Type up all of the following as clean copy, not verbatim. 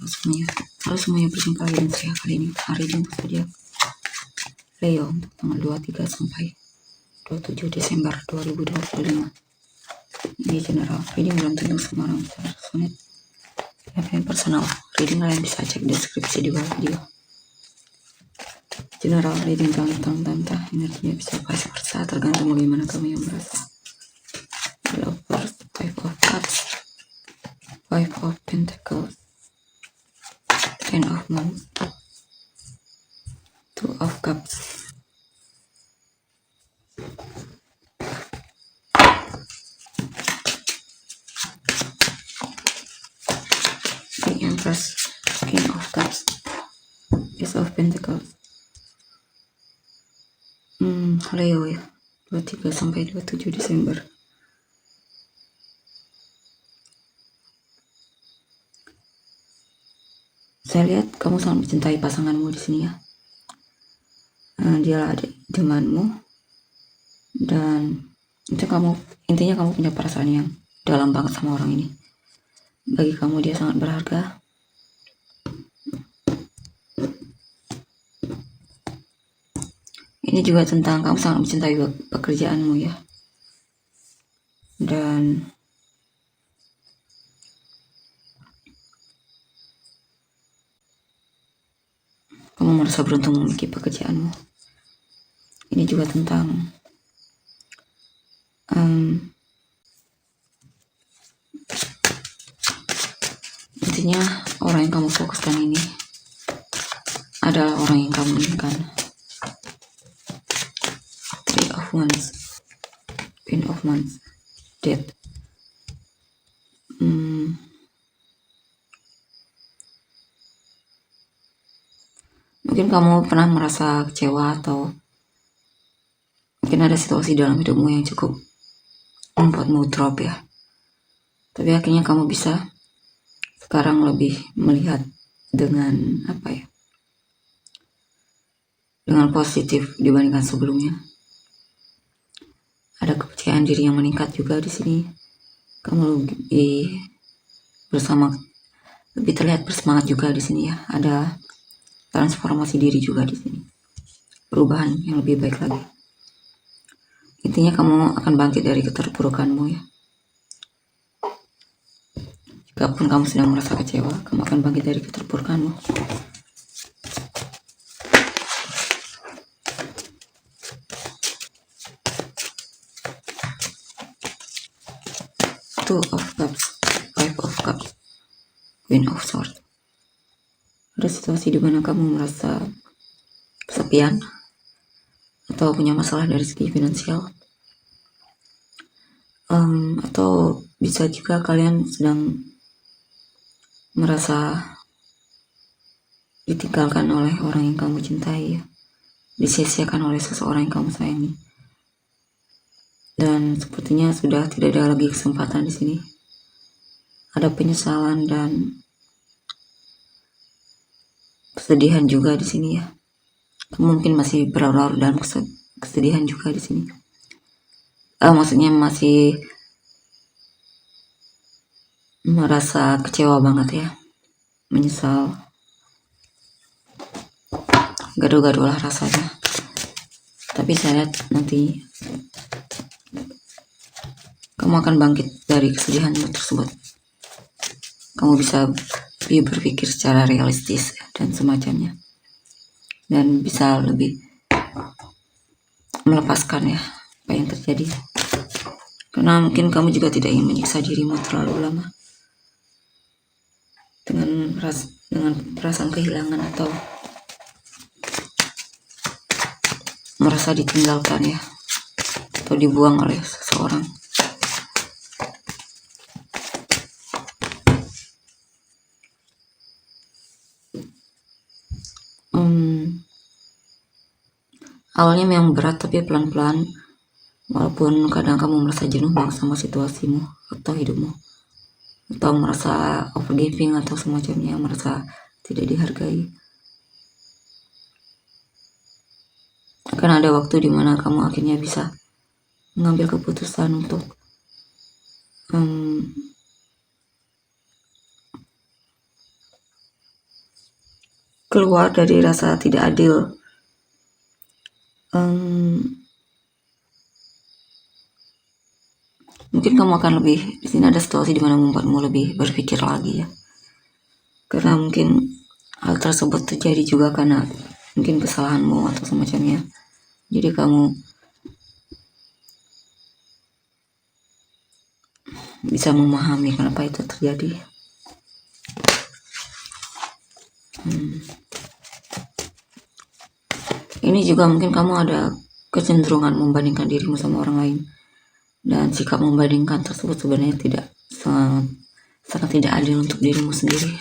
semuanya berjumpa lagi dengan saya kali ini. Hari ini untuk zodiak Leo untuk tanggal 23 sampai 27 Desember 2025. Ini general reading, belum tentu semua orang bisa resonate. Yang personal reading kalian bisa cek deskripsi di bawah video. General reading tentang energinya bisa vice versa, tergantung bagaimana kamu yang merasa. Lovers, Five of Cups, Five of Pentacles, Ten of Wands, Two of Cups, The Empress, King of Cups, Ace of Pentacles. Leo ya, 23 sampai 27 Desember. Saya lihat kamu sangat mencintai pasanganmu di sini ya. Dia ada denganmu, dan intinya kamu punya perasaan yang dalam banget sama orang ini. Bagi kamu dia sangat berharga. Ini juga tentang kamu sangat mencintai pekerjaanmu ya. Dan kamu merasa beruntung memiliki pekerjaanmu. Ini juga tentang intinya orang yang kamu fokuskan ini adalah orang yang kamu inginkan. Three of Wands, Queen of Wands, Death. Mungkin kamu pernah merasa kecewa atau mungkin ada situasi dalam hidupmu yang cukup membuatmu drop ya. Tapi akhirnya kamu bisa sekarang lebih melihat dengan dengan positif dibandingkan sebelumnya. Ada kepercayaan diri yang meningkat juga di sini. Kamu lebih terlihat bersemangat juga di sini ya. Ada transformasi diri juga di sini. Perubahan yang lebih baik lagi. Intinya kamu akan bangkit dari keterpurukanmu ya. Jikapun kamu sedang merasa kecewa, kamu akan bangkit dari keterpurukanmu. Two of Cups, Five of Cups, Queen of Swords. Ada situasi di mana kamu merasa kesepian atau punya masalah dari segi finansial, atau bisa juga kalian sedang merasa ditinggalkan oleh orang yang kamu cintai ya, disia-siakan oleh seseorang yang kamu sayangi, dan sepertinya sudah tidak ada lagi kesempatan di sini. Ada penyesalan dan kesedihan juga di sini ya. Kamu mungkin masih berlarut dalam kesedihan juga di sini. Maksudnya masih merasa kecewa banget ya, menyesal, gaduh-gaduh lah rasanya. Tapi saya lihat nanti kamu akan bangkit dari kesedihanmu tersebut. Kamu bisa berpikir secara realistis dan semacamnya, dan bisa lebih melepaskan ya apa yang terjadi. Karena mungkin kamu juga tidak ingin menyiksa dirimu terlalu lama dengan perasaan kehilangan atau merasa ditinggalkan ya, atau dibuang oleh seseorang. Awalnya memang berat, tapi pelan-pelan, walaupun kadang kamu merasa jenuh banget sama situasimu atau hidupmu, atau merasa overgiving atau semacamnya, merasa tidak dihargai, akan ada waktu di mana kamu akhirnya bisa mengambil keputusan untuk keluar dari rasa tidak adil. Mungkin kamu akan lebih, di sini ada situasi di mana membuatmu lebih berpikir lagi ya. Karena mungkin hal tersebut terjadi juga karena mungkin kesalahanmu atau semacamnya. Jadi kamu bisa memahami kenapa itu terjadi. Ini juga mungkin kamu ada kecenderungan membandingkan dirimu sama orang lain. Dan sikap membandingkan tersebut sebenarnya sangat tidak adil untuk dirimu sendiri.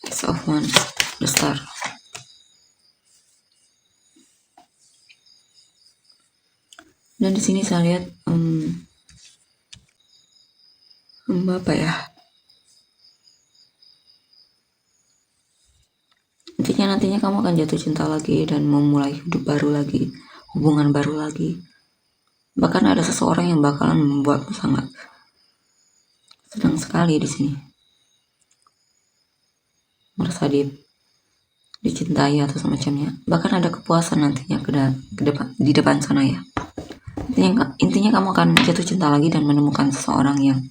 Ace of Wands, the Star. Dan di sini saya lihat apa ya? Intinya nantinya kamu akan jatuh cinta lagi dan memulai hidup baru lagi, hubungan baru lagi. Bahkan ada seseorang yang bakalan membuatmu sangat senang sekali di sini. Merasa dicintai atau semacamnya. Bahkan ada kepuasan nantinya di depan sana ya. Intinya kamu akan jatuh cinta lagi dan menemukan seseorang yang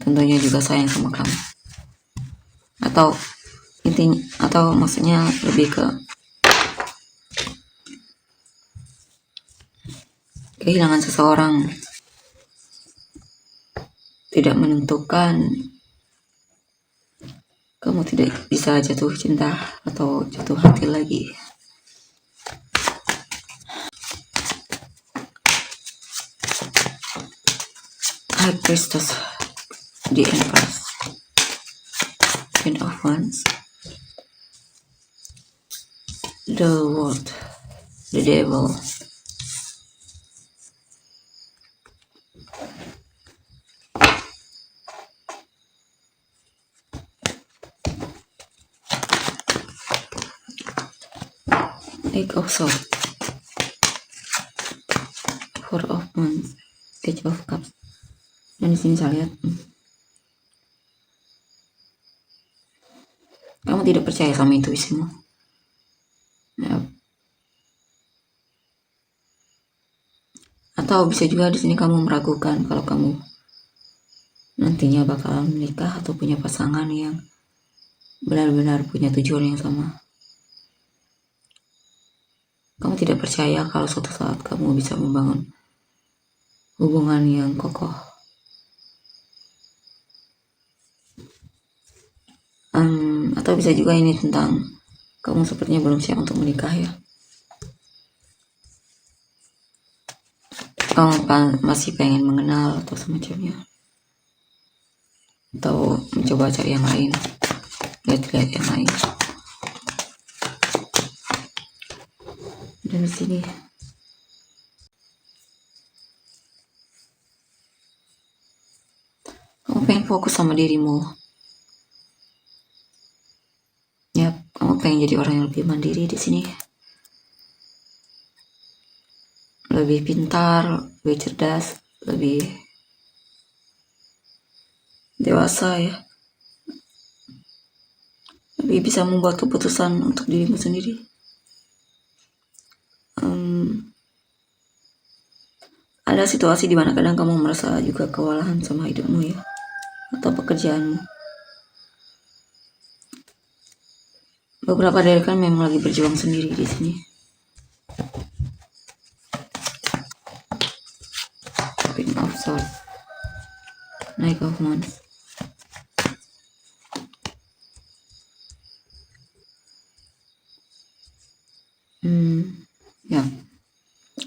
tentunya juga sayang sama kamu. Atau maksudnya lebih ke kehilangan seseorang tidak menentukan kamu tidak bisa jatuh cinta atau jatuh hati lagi. High Priestess, the Empress, Queen of Wands, the World, the Devil, Eight of Swords, Four of Wands, Page of Cups. Dan di sini saya lihat kamu tidak percaya sama intuisimu. Ya. Atau bisa juga di sini kamu meragukan kalau kamu nantinya bakalan menikah atau punya pasangan yang benar-benar punya tujuan yang sama. Kamu tidak percaya kalau suatu saat kamu bisa membangun hubungan yang kokoh. Atau bisa juga ini tentang kamu sepertinya belum siap untuk menikah ya. Kamu masih pengen mengenal atau semacamnya. Atau mencoba cari yang lain. Lihat-lihat yang lain. Dan di sini kamu pengen fokus sama dirimu. Ya, kamu pengen jadi orang yang lebih mandiri di sini. Lebih pintar, lebih cerdas, lebih dewasa ya. Lebih bisa membuat keputusan untuk dirimu sendiri. Ada situasi di mana kadang kamu merasa juga kewalahan sama hidupmu ya, atau pekerjaanmu. Beberapa dari kalian memang lagi berjuang sendiri di sini. Queen of Swords, Knight of Wands, ya,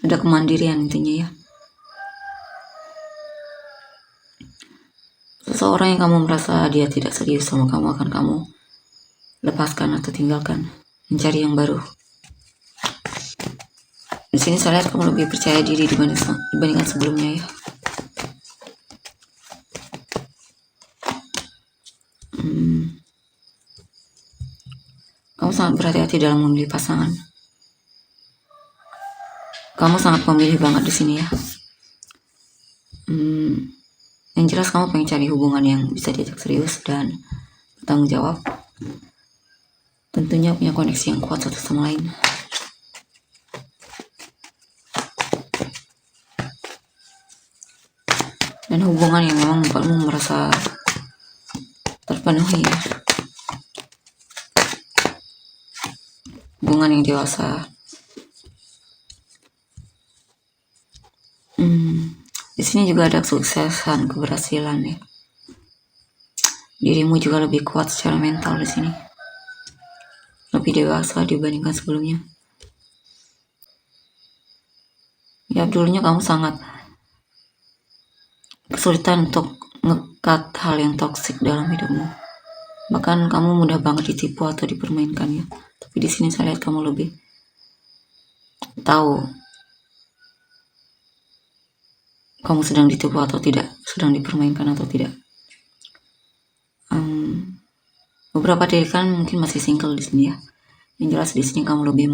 ada kemandirian intinya ya. Seseorang yang kamu merasa dia tidak serius sama kamu akan kamu lepaskan atau tinggalkan, mencari yang baru. Di sini saya lihat kamu lebih percaya diri dibandingkan sebelumnya ya. Kamu sangat berhati-hati dalam memilih pasangan. Kamu sangat memilih banget di sini ya. Yang jelas kamu pengen cari hubungan yang bisa diajak serius dan tanggung jawab, tentunya punya koneksi yang kuat satu sama lain. Dan hubungan yang memang membuatmu merasa terpenuhi ya. Hubungan yang dewasa. Di sini juga ada kesuksesan, keberhasilan ya. Dirimu juga lebih kuat secara mental di sini. Lebih dewasa dibandingkan sebelumnya. Ya, dulunya kamu sangat kesulitan untuk ngekat hal yang toksik dalam hidupmu. Bahkan kamu mudah banget ditipu atau dipermainkan ya. Tapi di sini saya lihat kamu lebih tahu kamu sedang ditipu atau tidak, sedang dipermainkan atau tidak. Beberapa diri kan mungkin masih single di sini ya. Yang jelas di sini kamu lebih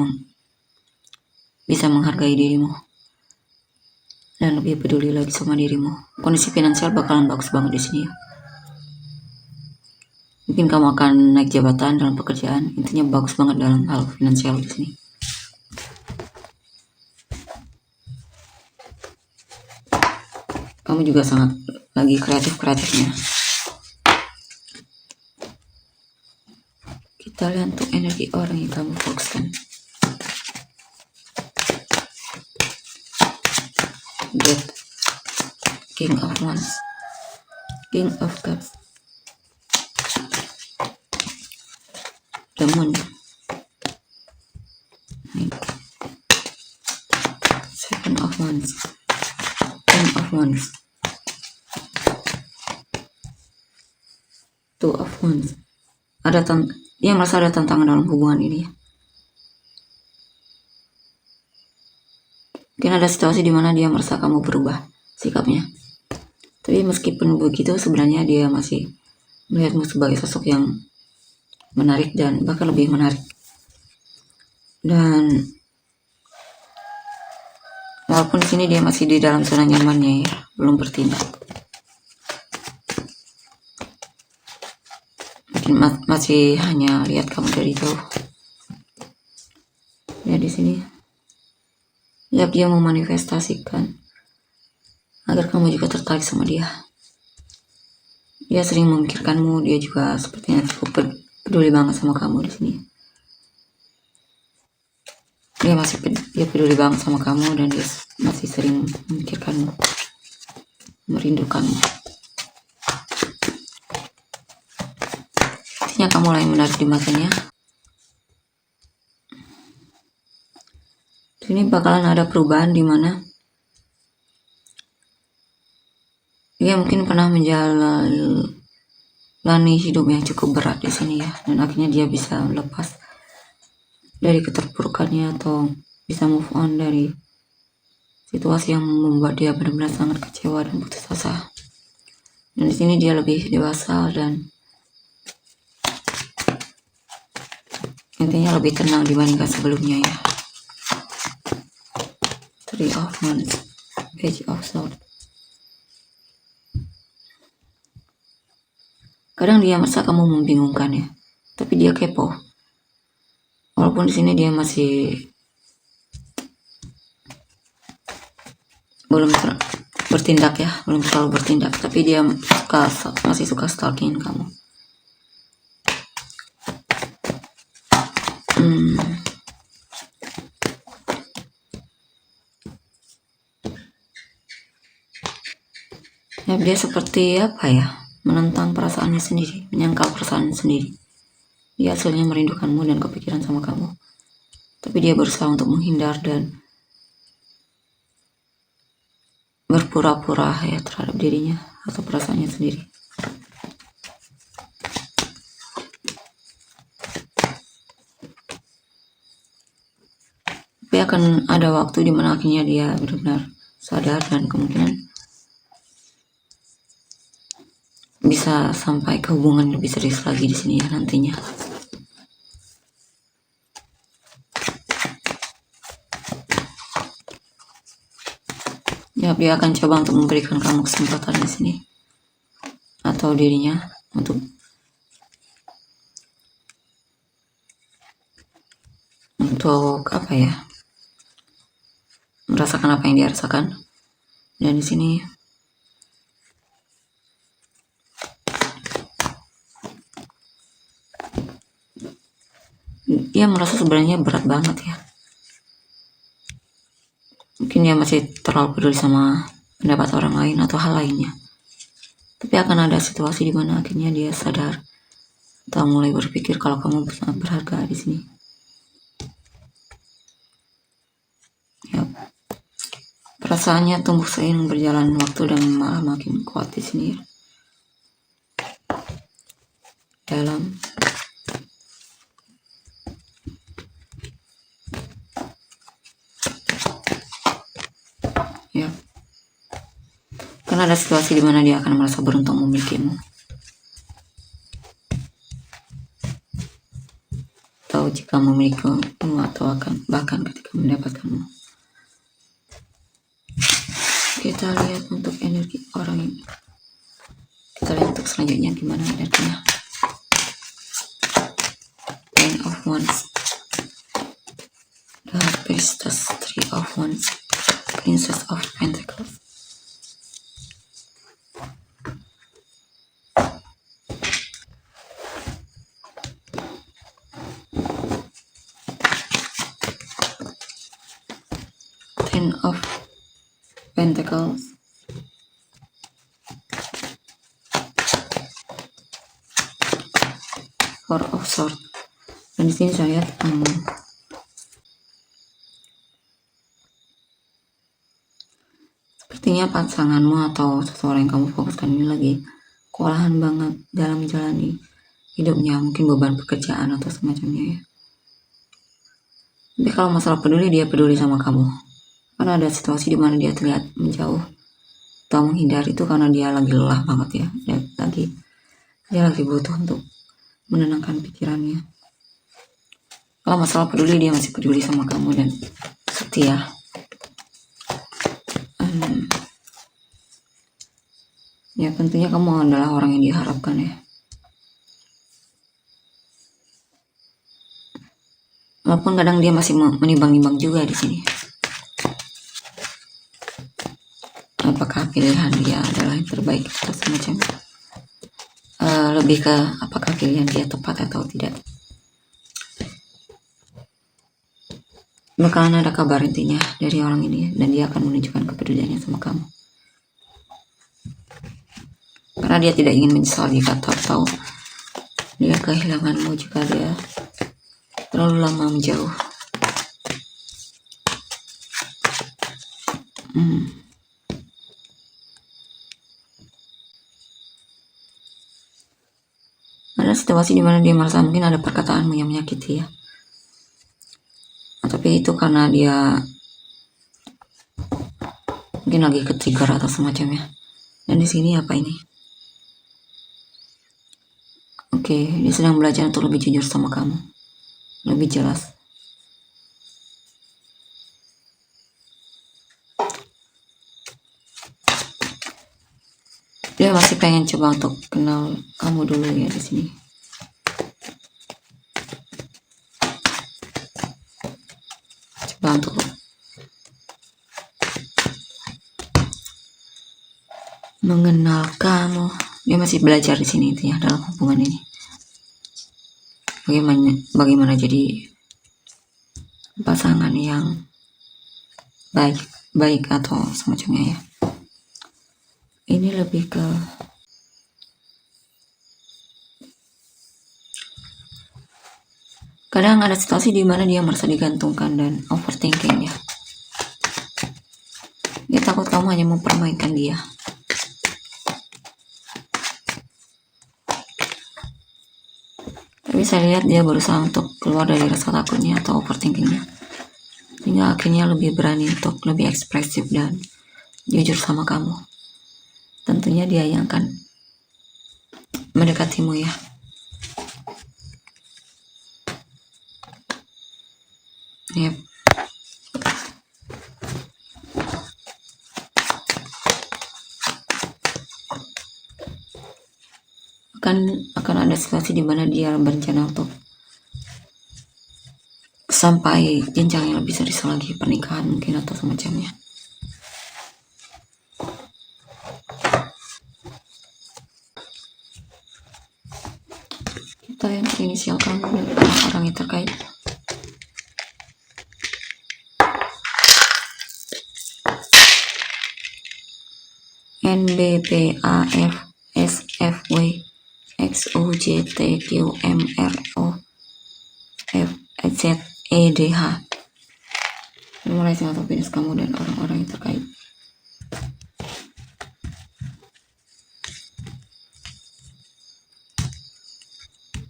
bisa menghargai dirimu dan lebih peduli lagi sama dirimu. Kondisi finansial bakalan bagus banget di sini ya. Mungkin kamu akan naik jabatan dalam pekerjaan. Intinya bagus banget dalam hal finansial di sini. Kamu juga sangat lagi kreatifnya. Kita lihat untuk energi orang yang kamu fokuskan. Death, King of Wands, King of Cups, the Moon, Seven of Wands, Ten of Wands, Two of Wands. Dia merasa ada tantangan dalam hubungan ini ya. Mungkin ada situasi di mana dia merasa kamu berubah sikapnya. Tapi meskipun begitu, sebenarnya dia masih melihatmu sebagai sosok yang menarik dan bahkan lebih menarik. Dan walaupun di sini dia masih di dalam zona nyamannya ya, belum bertindak. Mungkin masih hanya lihat kamu dari jauh. Ya di sini. Ya, dia memanifestasikan agar kamu juga tertarik sama dia. Dia sering memikirkanmu, dia juga sepertinya cukup peduli banget sama kamu di sini. Dia peduli banget sama kamu dan dia masih sering memikirkanmu, merindukanmu. Artinya kamu mulai menarik di matanya. Ini bakalan ada perubahan di mana dia mungkin pernah menjalani hidup yang cukup berat di sini ya, dan akhirnya dia bisa lepas dari keterpurukannya atau bisa move on dari situasi yang membuat dia benar-benar sangat kecewa dan putus asa. Dan di sini dia lebih dewasa dan intinya lebih tenang dibandingkan sebelumnya ya. Three of Wands, Page of Swords. Kadang dia merasa kamu membingungkan ya, tapi dia kepo. Walaupun di sini dia masih belum bertindak ya, belum terlalu bertindak, tapi dia masih suka stalking kamu. Ya, dia seperti apa ya, menentang perasaannya sendiri, menyangkal perasaannya sendiri. Dia asalnya merindukanmu dan kepikiran sama kamu, tapi dia berusaha untuk menghindar dan berpura-pura ya terhadap dirinya atau perasaannya sendiri. Tapi akan ada waktu di mana akhirnya dia benar-benar sadar dan kemungkinan bisa sampai ke hubungan lebih serius lagi di sini ya nantinya. Ya, dia akan coba untuk memberikan kamu kesempatan di sini atau dirinya untuk untuk apa ya, merasakan apa yang dia rasakan. Dan di sini dia merasa sebenarnya berat banget ya. Mungkin dia masih terlalu peduli sama pendapat orang lain atau hal lainnya. Tapi akan ada situasi di mana akhirnya dia sadar atau mulai berpikir kalau kamu sangat berharga di sini. Ya, perasaannya tumbuh seiring berjalan waktu dan malah makin kuat di sini ya. Dalam ya, karena ada situasi di mana dia akan merasa beruntung memilikimu. Atau jika memilikimu atau akan bahkan ketika mendapatkanmu. Kita lihat untuk energi orang ini. Kita lihat untuk selanjutnya gimana energinya. Ten of Wands, The Priestess, Three of Wands, Princess of Pentacles. Ten of Pentacles, Four of Swords. Dan di sini saya lihat sepertinya pasanganmu atau seseorang yang kamu fokuskan ini lagi kewalahan banget dalam menjalani hidupnya, mungkin beban pekerjaan atau semacamnya ya. Tapi kalau masalah peduli, dia peduli sama kamu. Karena ada situasi di mana dia terlihat menjauh atau menghindar, itu karena dia lagi lelah banget ya. Dia lagi butuh untuk menenangkan pikirannya. Kalau masalah peduli, dia masih peduli sama kamu dan setia. Ya tentunya kamu adalah orang yang diharapkan ya. Walaupun kadang dia masih menimbang-nimbang juga di sini. Apakah pilihan dia adalah yang terbaik atau semacam lebih ke apakah pilihan dia tepat atau tidak. Bakalan ada kabar intinya dari orang ini dan dia akan menunjukkan kepeduliannya sama kamu. Karena dia tidak ingin menyesal jika tahu dia kehilanganmu jika dia terlalu lama menjauh. Ada situasi di mana dia merasa mungkin ada perkataanmu yang menyakiti ya. Tapi itu karena dia mungkin lagi ke-trigger atau semacamnya. Dan di sini apa ini? Oke, dia sedang belajar untuk lebih jujur sama kamu, lebih jelas. Dia masih pengen coba untuk kenal kamu dulu ya di sini. Coba untuk mengenal kamu. Dia masih belajar di sini itu ya dalam hubungan ini. Bagaimana jadi pasangan yang baik atau semacamnya ya. Ini lebih ke kadang ada situasi di mana dia merasa digantungkan dan overthinking ya. Dia takut kamu hanya mempermainkan dia. Tapi saya lihat dia berusaha untuk keluar dari rasa takutnya atau overthinkingnya. Sehingga akhirnya lebih berani untuk lebih ekspresif dan jujur sama kamu. Tentunya dia yang akan mendekatimu ya. Yep. Akan ada situasi di mana dia berencana untuk sampai jenjang yang lebih serius lagi, pernikahan mungkin atau semacamnya. Kita yang inisial kamu dan orang-orang yang terkait. NBPAFSFW XUJTQMROFZEDH. Mulai atau penis kamu dan orang-orang yang terkait.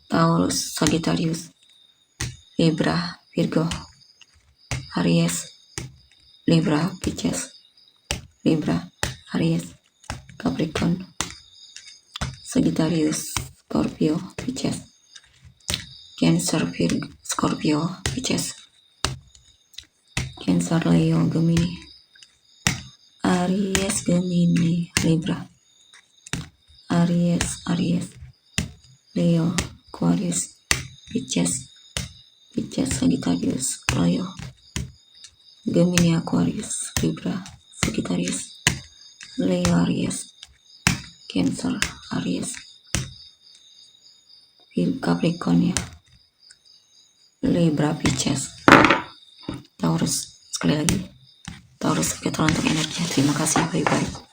Taurus, Sagittarius, Libra, Virgo, Aries, Libra, Pisces, Libra, Aries, Capricorn, Sagittarius, Scorpio, Pisces, Cancer, Virgo, Scorpio, Pisces, Cancer, Leo, Gemini, Aries, Gemini, Libra, Aries, Leo, Aquarius, Pisces, Sagittarius, Leo, Gemini, Aquarius, Libra, Sagittarius, Leo, Aries, Cancer, Aries, Capricorn ya, Libra, Pisces, Taurus. Sekali lagi, Taurus, kita untuk energi. Terima kasih, bye-bye.